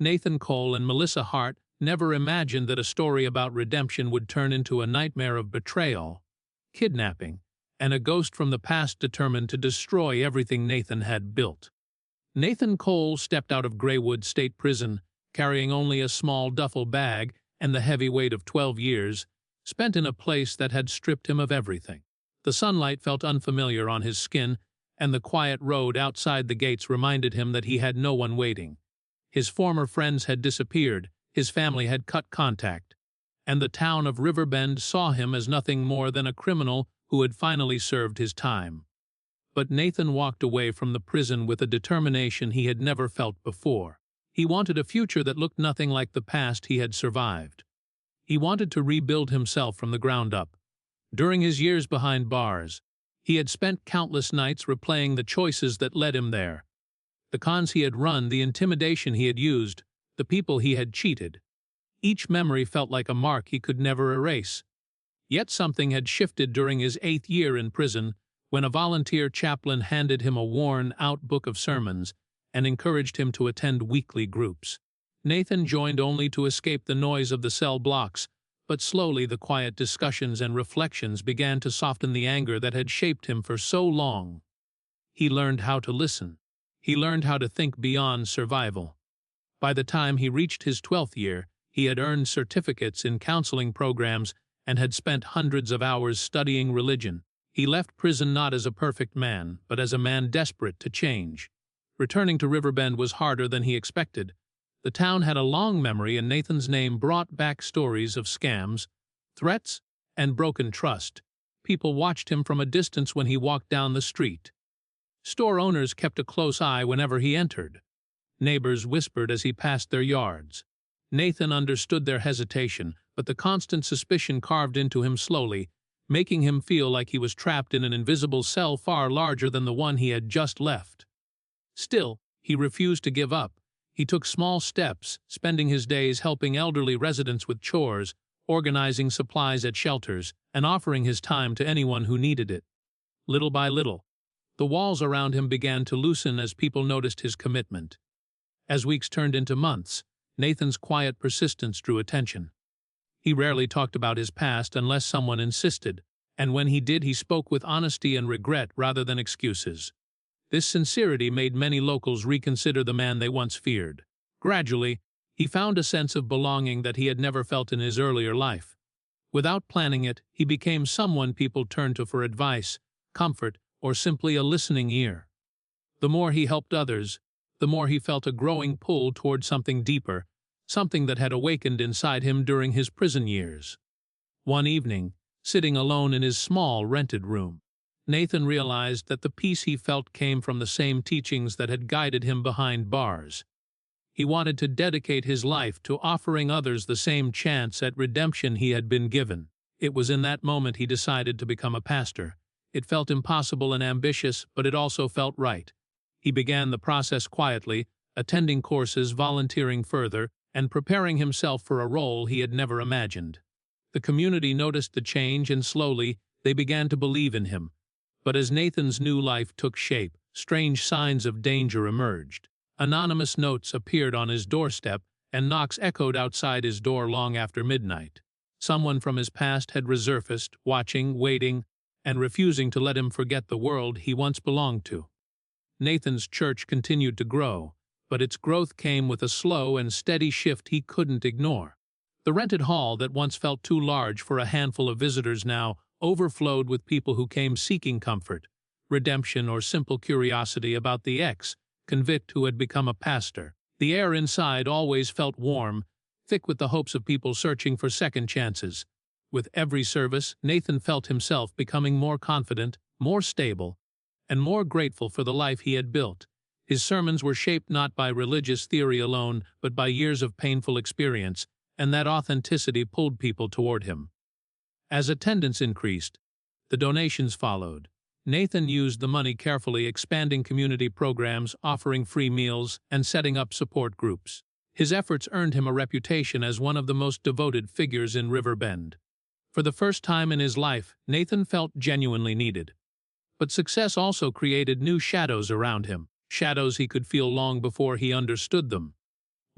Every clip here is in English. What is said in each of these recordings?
Nathan Cole and Melissa Hart never imagined that a story about redemption would turn into a nightmare of betrayal, kidnapping, and a ghost from the past determined to destroy everything Nathan had built. Nathan Cole stepped out of Greywood State Prison, carrying only a small duffel bag and the heavy weight of 12 years, spent in a place that had stripped him of everything. The sunlight felt unfamiliar on his skin, and the quiet road outside the gates reminded him that he had no one waiting. His former friends had disappeared, his family had cut contact, and the town of Riverbend saw him as nothing more than a criminal who had finally served his time. But Nathan walked away from the prison with a determination he had never felt before. He wanted a future that looked nothing like the past he had survived. He wanted to rebuild himself from the ground up. During his years behind bars, he had spent countless nights replaying the choices that led him there. The cons he had run, the intimidation he had used, the people he had cheated. Each memory felt like a mark he could never erase. Yet something had shifted during his 8th year in prison, when a volunteer chaplain handed him a worn-out book of sermons and encouraged him to attend weekly groups. Nathan joined only to escape the noise of the cell blocks, but slowly the quiet discussions and reflections began to soften the anger that had shaped him for so long. He learned how to listen. He learned how to think beyond survival. By the time he reached his 12th year, he had earned certificates in counseling programs and had spent hundreds of hours studying religion. He left prison not as a perfect man, but as a man desperate to change. Returning to Riverbend was harder than he expected. The town had a long memory, and Nathan's name brought back stories of scams, threats, and broken trust. People watched him from a distance when he walked down the street. Store owners kept a close eye whenever he entered. Neighbors whispered as he passed their yards. Nathan understood their hesitation, but the constant suspicion carved into him slowly, making him feel like he was trapped in an invisible cell far larger than the one he had just left. Still, he refused to give up. He took small steps, spending his days helping elderly residents with chores, organizing supplies at shelters, and offering his time to anyone who needed it. Little by little, the walls around him began to loosen as people noticed his commitment. As weeks turned into months, Nathan's quiet persistence drew attention. He rarely talked about his past unless someone insisted, and when he did, he spoke with honesty and regret rather than excuses. This sincerity made many locals reconsider the man they once feared. Gradually, he found a sense of belonging that he had never felt in his earlier life. Without planning it, he became someone people turned to for advice, comfort, or simply a listening ear. The more he helped others, the more he felt a growing pull toward something deeper, something that had awakened inside him during his prison years. One evening, sitting alone in his small rented room, Nathan realized that the peace he felt came from the same teachings that had guided him behind bars. He wanted to dedicate his life to offering others the same chance at redemption he had been given. It was in that moment he decided to become a pastor. It felt impossible and ambitious, but it also felt right. He began the process quietly, attending courses, volunteering further, and preparing himself for a role he had never imagined. The community noticed the change, and slowly, they began to believe in him. But as Nathan's new life took shape, strange signs of danger emerged. Anonymous notes appeared on his doorstep, and knocks echoed outside his door long after midnight. Someone from his past had resurfaced, watching, waiting, and refusing to let him forget the world he once belonged to. Nathan's church continued to grow, but its growth came with a slow and steady shift he couldn't ignore. The rented hall that once felt too large for a handful of visitors now overflowed with people who came seeking comfort, redemption, or simple curiosity about the ex-convict who had become a pastor. The air inside always felt warm, thick with the hopes of people searching for second chances. With every service, Nathan felt himself becoming more confident, more stable, and more grateful for the life he had built. His sermons were shaped not by religious theory alone, but by years of painful experience, and that authenticity pulled people toward him. As attendance increased, the donations followed. Nathan used the money carefully, expanding community programs, offering free meals, and setting up support groups. His efforts earned him a reputation as one of the most devoted figures in Riverbend. For the first time in his life, Nathan felt genuinely needed. But success also created new shadows around him, shadows he could feel long before he understood them.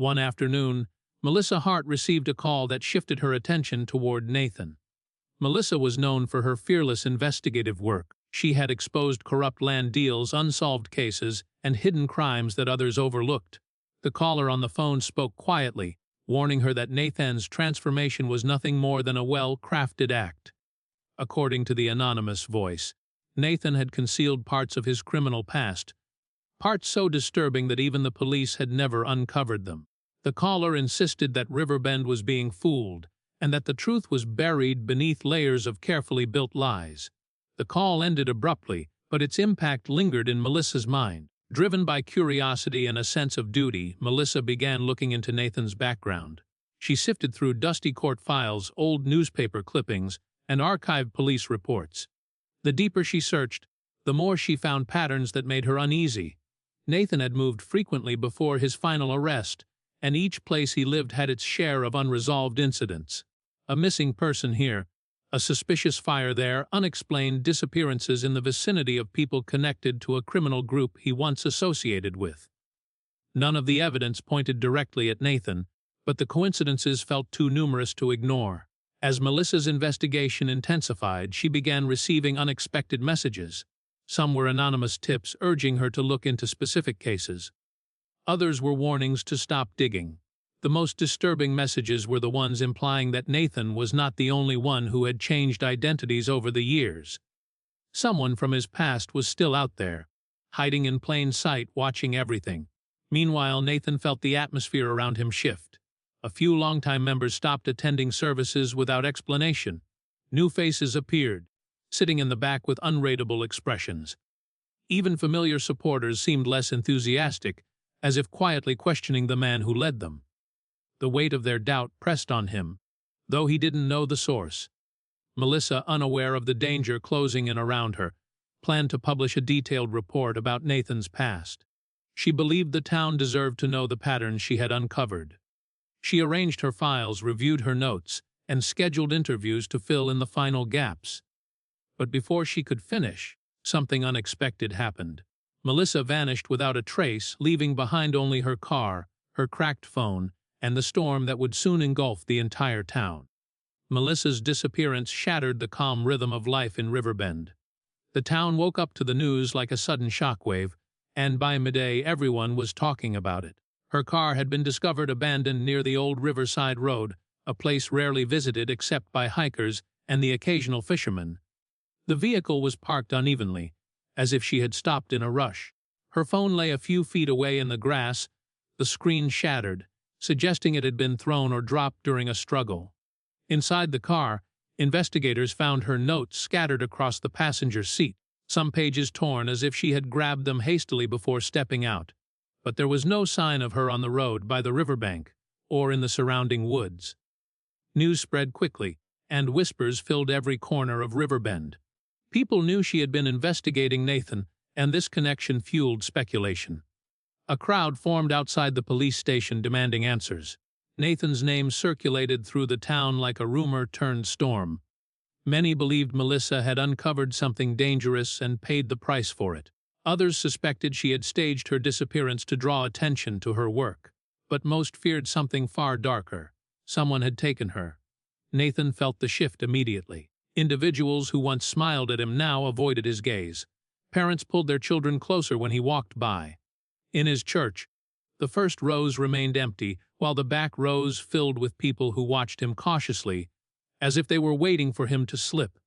One afternoon, Melissa Hart received a call that shifted her attention toward Nathan. Melissa was known for her fearless investigative work. She had exposed corrupt land deals, unsolved cases, and hidden crimes that others overlooked. The caller on the phone spoke quietly, warning her that Nathan's transformation was nothing more than a well-crafted act. According to the anonymous voice, Nathan had concealed parts of his criminal past, parts so disturbing that even the police had never uncovered them. The caller insisted that Riverbend was being fooled, and that the truth was buried beneath layers of carefully built lies. The call ended abruptly, but its impact lingered in Melissa's mind. Driven by curiosity and a sense of duty, Melissa began looking into Nathan's background. She sifted through dusty court files, old newspaper clippings, and archived police reports. The deeper she searched, the more she found patterns that made her uneasy. Nathan had moved frequently before his final arrest, and each place he lived had its share of unresolved incidents. A missing person here, a suspicious fire there, unexplained disappearances in the vicinity of people connected to a criminal group he once associated with. None of the evidence pointed directly at Nathan, but the coincidences felt too numerous to ignore. As Melissa's investigation intensified, she began receiving unexpected messages. Some were anonymous tips urging her to look into specific cases. Others were warnings to stop digging. The most disturbing messages were the ones implying that Nathan was not the only one who had changed identities over the years. Someone from his past was still out there, hiding in plain sight, watching everything. Meanwhile, Nathan felt the atmosphere around him shift. A few longtime members stopped attending services without explanation. New faces appeared, sitting in the back with unreadable expressions. Even familiar supporters seemed less enthusiastic, as if quietly questioning the man who led them. The weight of their doubt pressed on him, though he didn't know the source. Melissa, unaware of the danger closing in around her, planned to publish a detailed report about Nathan's past. She believed the town deserved to know the patterns she had uncovered. She arranged her files, reviewed her notes, and scheduled interviews to fill in the final gaps. But before she could finish, something unexpected happened. Melissa vanished without a trace, leaving behind only her car, her cracked phone, and the storm that would soon engulf the entire town. Melissa's disappearance shattered the calm rhythm of life in Riverbend. The town woke up to the news like a sudden shockwave, and by midday everyone was talking about it. Her car had been discovered abandoned near the old Riverside Road, a place rarely visited except by hikers and the occasional fisherman. The vehicle was parked unevenly, as if she had stopped in a rush. Her phone lay a few feet away in the grass, the screen shattered, suggesting it had been thrown or dropped during a struggle. Inside the car, investigators found her notes scattered across the passenger seat, some pages torn as if she had grabbed them hastily before stepping out. But there was no sign of her on the road by the riverbank or in the surrounding woods. News spread quickly, and whispers filled every corner of Riverbend. People knew she had been investigating Nathan, and this connection fueled speculation. A crowd formed outside the police station demanding answers. Nathan's name circulated through the town like a rumor turned storm. Many believed Melissa had uncovered something dangerous and paid the price for it. Others suspected she had staged her disappearance to draw attention to her work. But most feared something far darker. Someone had taken her. Nathan felt the shift immediately. Individuals who once smiled at him now avoided his gaze. Parents pulled their children closer when he walked by. In his church, the first rows remained empty, while the back rows filled with people who watched him cautiously, as if they were waiting for him to slip.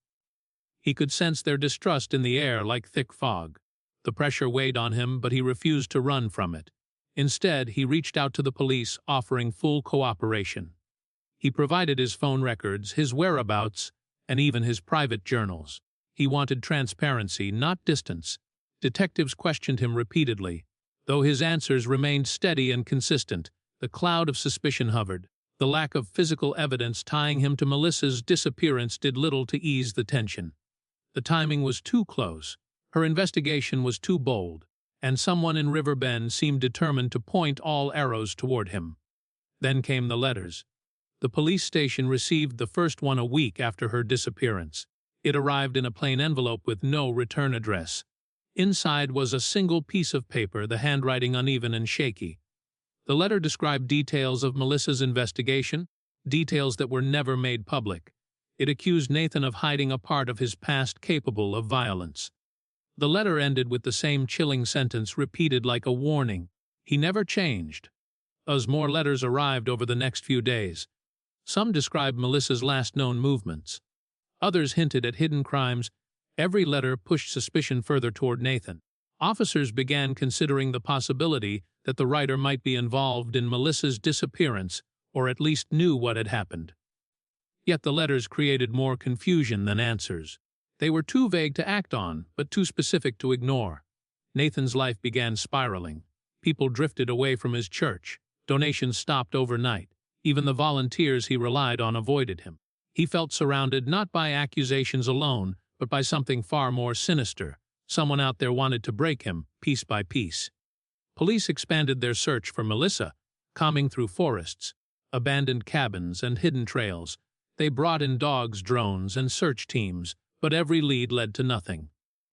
He could sense their distrust in the air like thick fog. The pressure weighed on him, but he refused to run from it. Instead, he reached out to the police, offering full cooperation. He provided his phone records, his whereabouts, and even his private journals. He wanted transparency, not distance. Detectives questioned him repeatedly. Though his answers remained steady and consistent, the cloud of suspicion hovered. The lack of physical evidence tying him to Melissa's disappearance did little to ease the tension. The timing was too close. Her investigation was too bold, and someone in Riverbend seemed determined to point all arrows toward him. Then came the letters. The police station received the first one a week after her disappearance. It arrived in a plain envelope with no return address. Inside was a single piece of paper, the handwriting uneven and shaky. The letter described details of Melissa's investigation, details that were never made public. It accused Nathan of hiding a part of his past capable of violence. The letter ended with the same chilling sentence repeated like a warning: he never changed. As more letters arrived over the next few days, some described Melissa's last known movements. Others hinted at hidden crimes. Every letter pushed suspicion further toward Nathan. Officers began considering the possibility that the writer might be involved in Melissa's disappearance, or at least knew what had happened. Yet the letters created more confusion than answers. They were too vague to act on, but too specific to ignore. Nathan's life began spiraling. People drifted away from his church. Donations stopped overnight. Even the volunteers he relied on avoided him. He felt surrounded not by accusations alone, but by something far more sinister. Someone out there wanted to break him, piece by piece. Police expanded their search for Melissa, combing through forests, abandoned cabins, and hidden trails. They brought in dogs, drones, and search teams, but every lead led to nothing.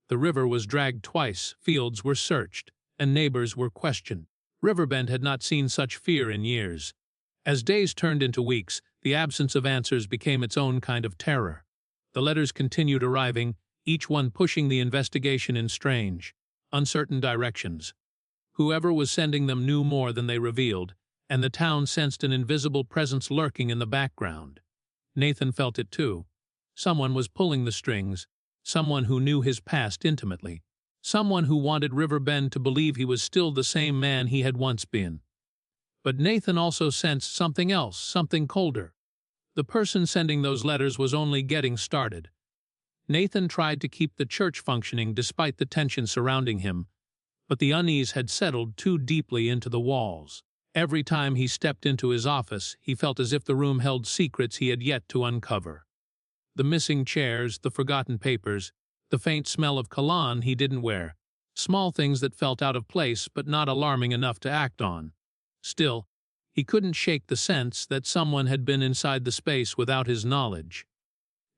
The river was dragged twice, fields were searched, and neighbors were questioned. Riverbend had not seen such fear in years. As days turned into weeks, the absence of answers became its own kind of terror. The letters continued arriving, each one pushing the investigation in strange, uncertain directions. Whoever was sending them knew more than they revealed, and the town sensed an invisible presence lurking in the background. Nathan felt it too. Someone was pulling the strings, someone who knew his past intimately, someone who wanted Riverbend to believe he was still the same man he had once been. But Nathan also sensed something else, something colder. The person sending those letters was only getting started. Nathan tried to keep the church functioning despite the tension surrounding him, but the unease had settled too deeply into the walls. Every time he stepped into his office, he felt as if the room held secrets he had yet to uncover. The missing chairs, the forgotten papers, the faint smell of cologne he didn't wear. Small things that felt out of place but not alarming enough to act on. Still, he couldn't shake the sense that someone had been inside the space without his knowledge.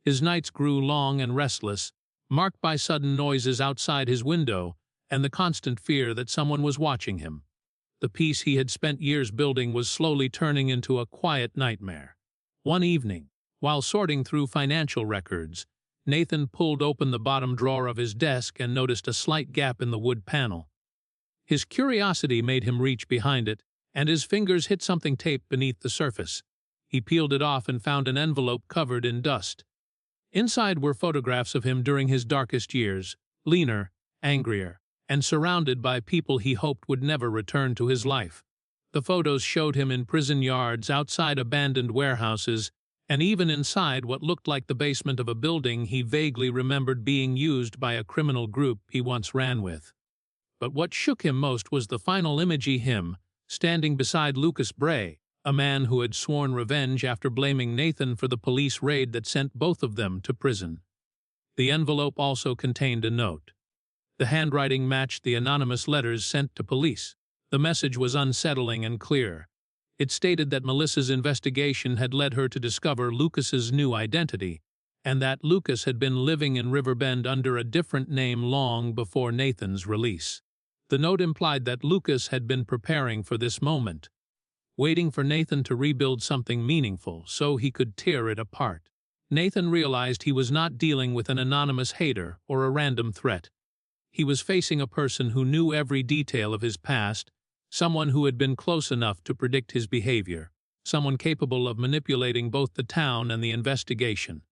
His nights grew long and restless, marked by sudden noises outside his window and the constant fear that someone was watching him. The peace he had spent years building was slowly turning into a quiet nightmare. One evening, while sorting through financial records, Nathan pulled open the bottom drawer of his desk and noticed a slight gap in the wood panel. His curiosity made him reach behind it, and his fingers hit something taped beneath the surface. He peeled it off and found an envelope covered in dust. Inside were photographs of him during his darkest years, leaner, angrier, and surrounded by people he hoped would never return to his life. The photos showed him in prison yards, outside abandoned warehouses, and even inside what looked like the basement of a building he vaguely remembered being used by a criminal group he once ran with. But what shook him most was the final image of him, standing beside Lucas Bray, a man who had sworn revenge after blaming Nathan for the police raid that sent both of them to prison. The envelope also contained a note. The handwriting matched the anonymous letters sent to police. The message was unsettling and clear. It stated that Melissa's investigation had led her to discover Lucas's new identity, and that Lucas had been living in Riverbend under a different name long before Nathan's release. The note implied that Lucas had been preparing for this moment, waiting for Nathan to rebuild something meaningful so he could tear it apart. Nathan realized he was not dealing with an anonymous hater or a random threat. He was facing a person who knew every detail of his past, someone who had been close enough to predict his behavior, someone capable of manipulating both the town and the investigation.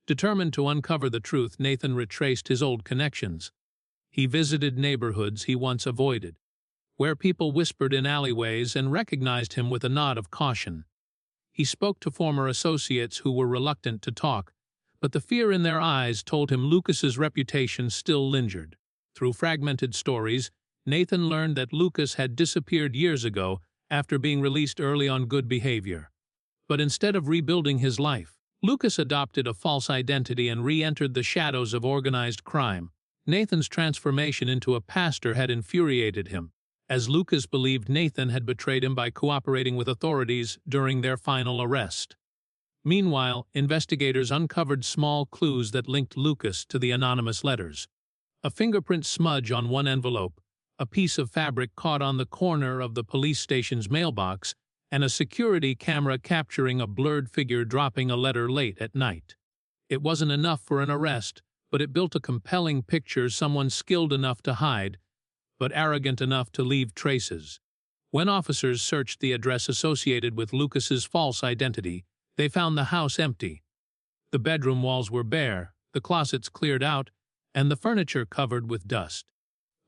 Determined to uncover the truth, Nathan retraced his old connections. He visited neighborhoods he once avoided, where people whispered in alleyways and recognized him with a nod of caution. He spoke to former associates who were reluctant to talk, but the fear in their eyes told him Lucas's reputation still lingered. Through fragmented stories, Nathan learned that Lucas had disappeared years ago after being released early on good behavior. But instead of rebuilding his life, Lucas adopted a false identity and re-entered the shadows of organized crime. Nathan's transformation into a pastor had infuriated him, as Lucas believed Nathan had betrayed him by cooperating with authorities during their final arrest. Meanwhile, investigators uncovered small clues that linked Lucas to the anonymous letters. A fingerprint smudge on one envelope, a piece of fabric caught on the corner of the police station's mailbox, and a security camera capturing a blurred figure dropping a letter late at night. It wasn't enough for an arrest, but it built a compelling picture, someone skilled enough to hide, but arrogant enough to leave traces. When officers searched the address associated with Lucas's false identity, they found the house empty. The bedroom walls were bare, the closets cleared out, and the furniture covered with dust.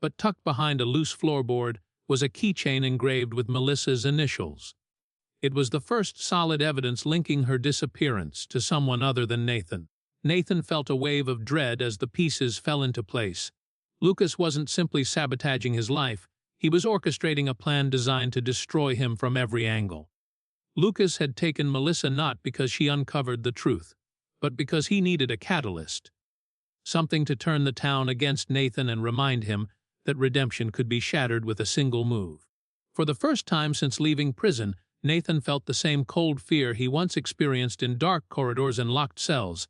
But tucked behind a loose floorboard was a keychain engraved with Melissa's initials. It was the first solid evidence linking her disappearance to someone other than Nathan. Nathan felt a wave of dread as the pieces fell into place. Lucas wasn't simply sabotaging his life, he was orchestrating a plan designed to destroy him from every angle. Lucas had taken Melissa not because she uncovered the truth, but because he needed a catalyst. Something to turn the town against Nathan and remind him that redemption could be shattered with a single move. For the first time since leaving prison, Nathan felt the same cold fear he once experienced in dark corridors and locked cells.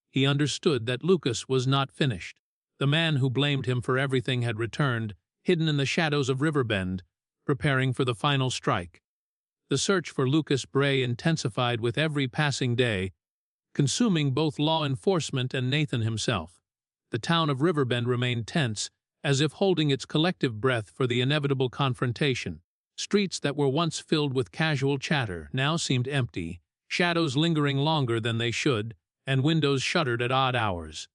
He understood that Lucas was not finished. The man who blamed him for everything had returned, hidden in the shadows of Riverbend, preparing for the final strike. The search for Lucas Bray intensified with every passing day, consuming both law enforcement and Nathan himself. The town of Riverbend remained tense, as if holding its collective breath for the inevitable confrontation. Streets that were once filled with casual chatter now seemed empty, shadows lingering longer than they should, and windows shuttered at odd hours.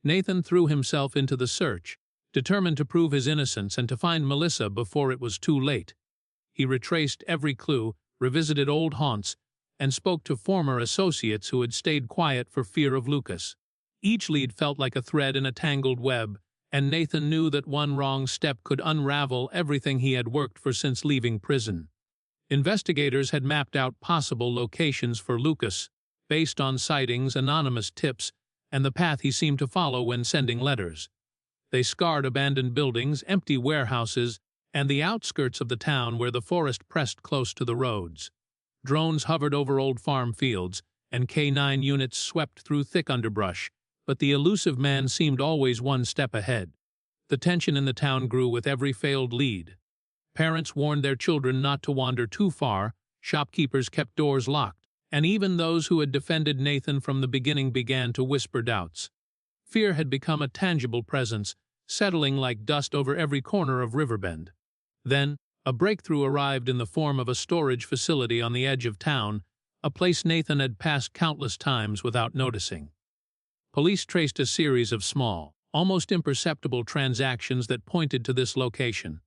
Nathan threw himself into the search, determined to prove his innocence and to find Melissa before it was too late. He retraced every clue, revisited old haunts, and spoke to former associates who had stayed quiet for fear of Lucas. Each lead felt like a thread in a tangled web, and Nathan knew that one wrong step could unravel everything he had worked for since leaving prison. Investigators had mapped out possible locations for Lucas, based on sightings, anonymous tips, and the path he seemed to follow when sending letters. They scoured abandoned buildings, empty warehouses, and the outskirts of the town where the forest pressed close to the roads. Drones hovered over old farm fields, and K-9 units swept through thick underbrush, but the elusive man seemed always one step ahead. The tension in the town grew with every failed lead. Parents warned their children not to wander too far, shopkeepers kept doors locked, and even those who had defended Nathan from the beginning began to whisper doubts. Fear had become a tangible presence, settling like dust over every corner of Riverbend. Then, a breakthrough arrived in the form of a storage facility on the edge of town, a place Nathan had passed countless times without noticing. Police traced a series of small, almost imperceptible transactions that pointed to this location.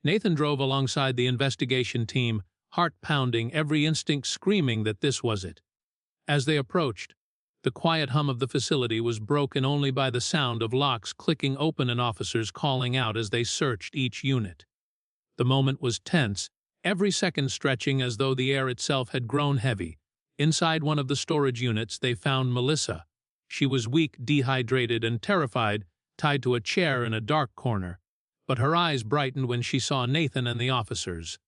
Nathan drove alongside the investigation team, heart pounding, every instinct screaming that this was it. As they approached, the quiet hum of the facility was broken only by the sound of locks clicking open and officers calling out as they searched each unit. The moment was tense, every second stretching as though the air itself had grown heavy. Inside one of the storage units, they found Melissa. She was weak, dehydrated, and terrified, tied to a chair in a dark corner. But her eyes brightened when she saw Nathan and the officers.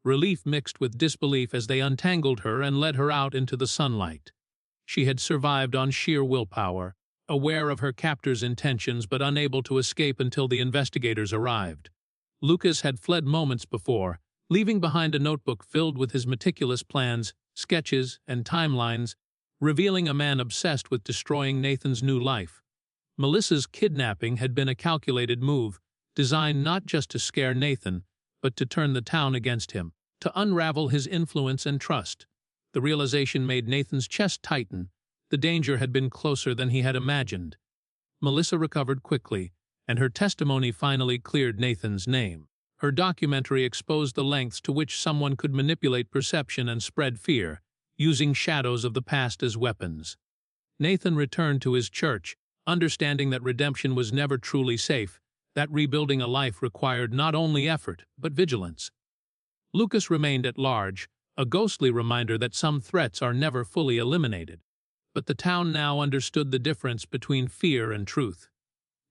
Relief mixed with disbelief as they untangled her and led her out into the sunlight. She had survived on sheer willpower, aware of her captor's intentions but unable to escape until the investigators arrived. Lucas had fled moments before, leaving behind a notebook filled with his meticulous plans, sketches, and timelines, revealing a man obsessed with destroying Nathan's new life. Melissa's kidnapping had been a calculated move, designed not just to scare Nathan, but to turn the town against him, to unravel his influence and trust. The realization made Nathan's chest tighten. The danger had been closer than he had imagined. Melissa recovered quickly, and her testimony finally cleared Nathan's name. Her documentary exposed the lengths to which someone could manipulate perception and spread fear, using shadows of the past as weapons. Nathan returned to his church, understanding that redemption was never truly safe, that rebuilding a life required not only effort, but vigilance. Lucas remained at large, a ghostly reminder that some threats are never fully eliminated. But the town now understood the difference between fear and truth.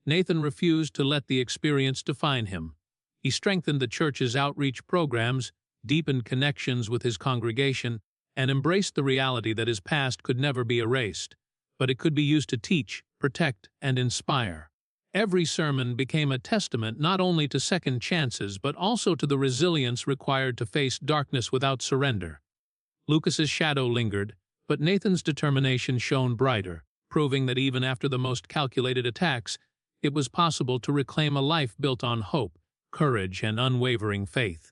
Nathan refused to let the experience define him. He strengthened the church's outreach programs, deepened connections with his congregation, and embraced the reality that his past could never be erased, but it could be used to teach, protect, and inspire. Every sermon became a testament not only to second chances but also to the resilience required to face darkness without surrender. Lucas's shadow lingered, but Nathan's determination shone brighter, proving that even after the most calculated attacks, it was possible to reclaim a life built on hope, courage, and unwavering faith.